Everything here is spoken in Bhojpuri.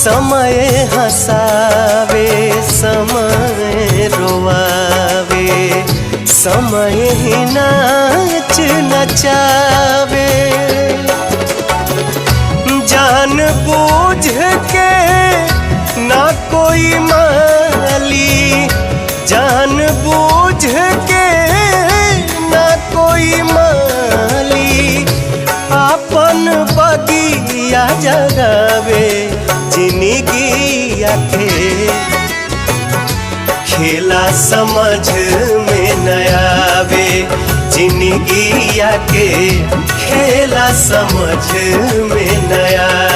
समय हंसावे समय रोवावे, समय ही नाच नचावे। जान बूझ के ना कोई माली, जान बूझ के ना कोई माली, अपन बगिया जगावे जिंदगिया के। खेला समझ में न आवे जिंदगिया के, खेला समझ में न आवे।